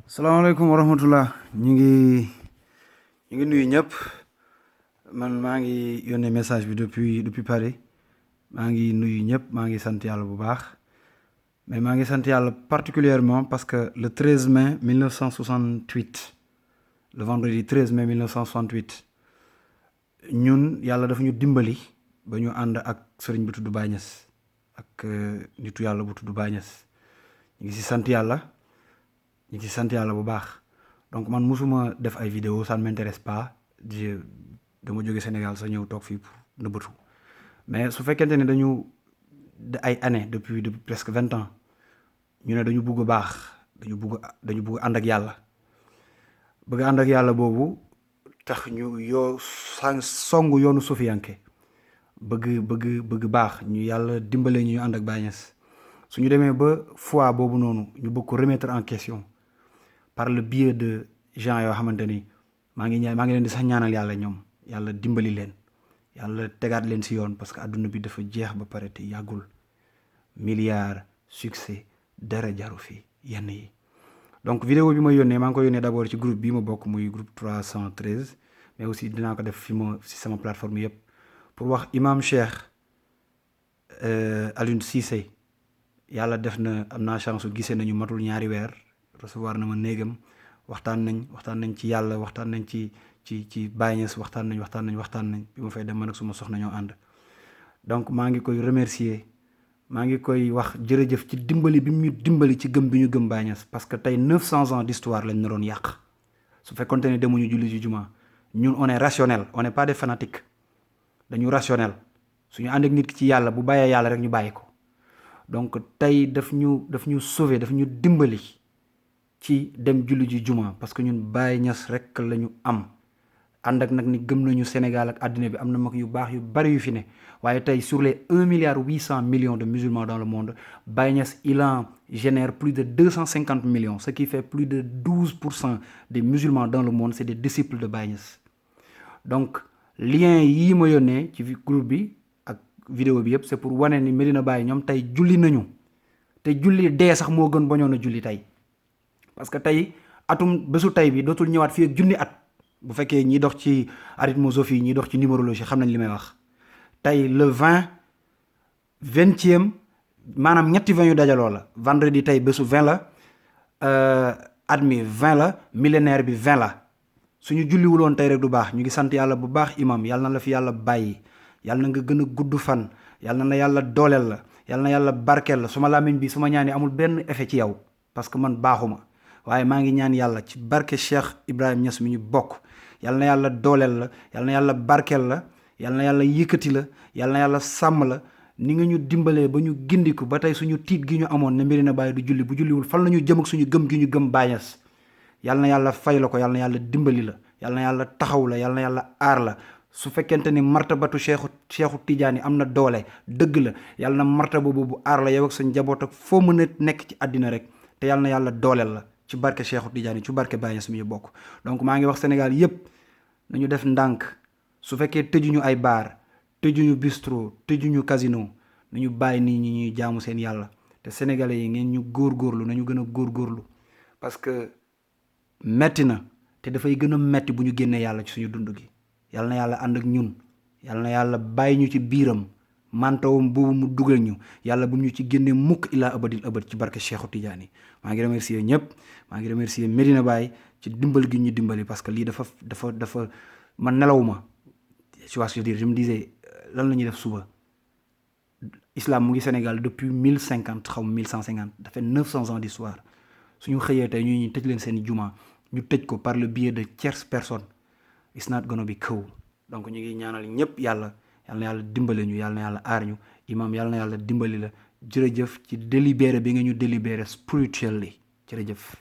salaamaaleykum wa rahmatullah ñu ngi nuyu ñëpp man maa ngi yónnee message bi depuis Paris maa ngi nuyu ñëpp maa ngi sant yàlla bu baax mais maa ngi sant yàlla particulièrement parce que le 13 mai 1968 le vendredi 13 mai 1968 ñun yàlla dafa ñu dimbali ba ñu ànd ak sëriñ bu tudd Baye Niass ak nitu yàlla bu tudd Baye Niass ñu ngi si sant yàlla. ñu ngi sant yàlla bu baax donc man musuma def ay vidéo ça ne m'intéresse pas dama jóge Sénégal sa ñëw toog fii pour nëbbatu mais su fekkente ne dañu ay années depuis presque 20 ans ñu ne dañu bugg baax dañu bugg ànd ak yàlla bëgg ànd ak yàlla boobu tax ñu songu yoonu sufiyanke bëgg baax ñu yàlla dimbale ñu ànd ak Baye Niass su ñu demee ba foi boobu noonu ñu bëgg ko remettre en question par le biais de gens yoo xamante ni maa ngi leen di sax ñaanal yàlla ñoom yàlla dimbali leen yàlla tegaat leen si yoon parce que adduna bi dafa jeex ba pare te yàggul milliards succès dara jaru fi yenn yi. donc vidéo bi ma yónnee maa ngi ko yónnee d'abord ci groupe bii ma bokk muy groupe 313 mais aussi dinaa ko def si sama plateforme yëpp pour wax imam Cheikh Alioune Cissé yàlla def na am naa chance su gisee nañu matul ñaari weer recevoir na ma néegam waxtaan nañ ci yàlla waxtaan nañ ci Baye Niass waxtaan nañ bi ma fay dem man ak suma soxna ñoo ànd. donc maa ngi koy remercier maa ngi koy wax jërëjëf ci dimbali bi mu dimbali ci gëm bi ñu gëm Baye Niass parce que tey 900 ans d'histoire lañ na doon yàq su fekkonte ne demuñu julli ci juma ñun on est rationnel on n'est pas des fanatiques dañu rationnel suñu ànd ak nit ki ci yàlla bu bàyyee yàlla rek ñu bàyyi ko. donc tey daf ñu sauver daf ñu dimbali ci dem julli ji juma parce que ñun Baye Niass rek la ñu am ànd ak nag ni gëm nañu Sénégal ak àddina bi am na mag yu baax yu bari yu fi ne waaye tey sur les 1,8 milliard de musulmans dans le monde Baye Niass il en génère plus de 250 millions ce qui fait plus de 12% des musulmans dans le monde c'est des disciples de Baye Niass. donc lien yii ma yónnee ci groupe bi vidéo bi yëpp c'est pour wane ni Medina Baye ñoom tey julli nañu te julli dee sax moo gën bañoon a julli tey parce que tey bésu tey bi dootul ñëwaat fii ak junni at bu fekkee ñi dox ci arithmosophie ñi dox ci numérologie xam nañ li may wax tey le 20e maanaam ñetti 20 yu dajaloo la vendredi tey bésu 20 la at mi 20 la millénaire bi 20 la suñu julliwuloon tey rek du baax ñu ngi sant yàlla bu baax imam yàlla na la fi yàlla bàyyi yàlla na nga gën a gudd fan yàlla na yàlla dooleel la yàlla na yàlla barkeel la suma làmmiñ bi suma ñaani amul benn effet ci yow parce que man baaxuma waaye maa ngi ñaan yàlla ci barke Cheikh Ibrahima Niass mi ñu bokk yàlla na yàlla dooleel la yàlla na yàlla barkeel la yàlla na yàlla yëkkati la yàlla na yàlla sàmm la ni nga ñu dimbalee ba ñu gindiku ba tey suñu tiit gi ñu amoon ne Medina Baye du julli bu julliwul fan la ñu jëm ak suñu gëm gi ñu gëm Baye Niass yàlla na yàlla fay la ko yàlla na yàlla dimbali la yàlla na yàlla taxaw la yàlla na yàlla aar la su fekkente ni martabatu Cheikhu Tidiane am na doole dëgg la yàlla na martaba boobu aar la yow ak sa njaboot ak foo mën a nekk ci àddina rek te yàlla na yàlla dooleel la ci barke Cheikhu Tidiane ci barke Baye Niass mi ñu bokk. donc maa ngi wax Sénégal yépp nañu def ndànk su fekkee tëjuñu ay baar tëjuñu bistrot tëjuñu casino nañu bàyyi nit ñi ñuy jaamu seen yàlla te sénégalais yi ngeen ñu góorgóorlu nañu gën a góorgóorlu parce que metti na te dafay gën a metti bu ñu génnee yàlla ci suñu dund gi. yàlla na yàlla ànd ak ñun yàlla na yàlla bàyyi ñu ci biiram mantawam boobu mu dugal ñu yàlla bu ñu ci génnee mukk ilaa abadil abad ci barke Cheikhu Tidiane maa ngi remercier ñëpp maa ngi remercier Medina Baye ci dimbal gi ñu dimbali parce que lii dafa man nelawuma tu vois ce que je veux dire je me disais lan la ñuy def suba islam mu ngi Sénégal depuis 1050 xaw ma 1150 dafa 900 ans d'histoire suñu xëyee tey ñu tëj leen seen juma ñu tëj ko par le biais de tierce personne it's not gonna be cool donc ñu ngi ñaanal ñëpp yàlla na yàlla dimbale ñu yàlla na yàlla aar ñu imam yàlla na yàlla dimbali la jërëjëf ci délibéré bi nga ñu délibéré spiritually jërëjëf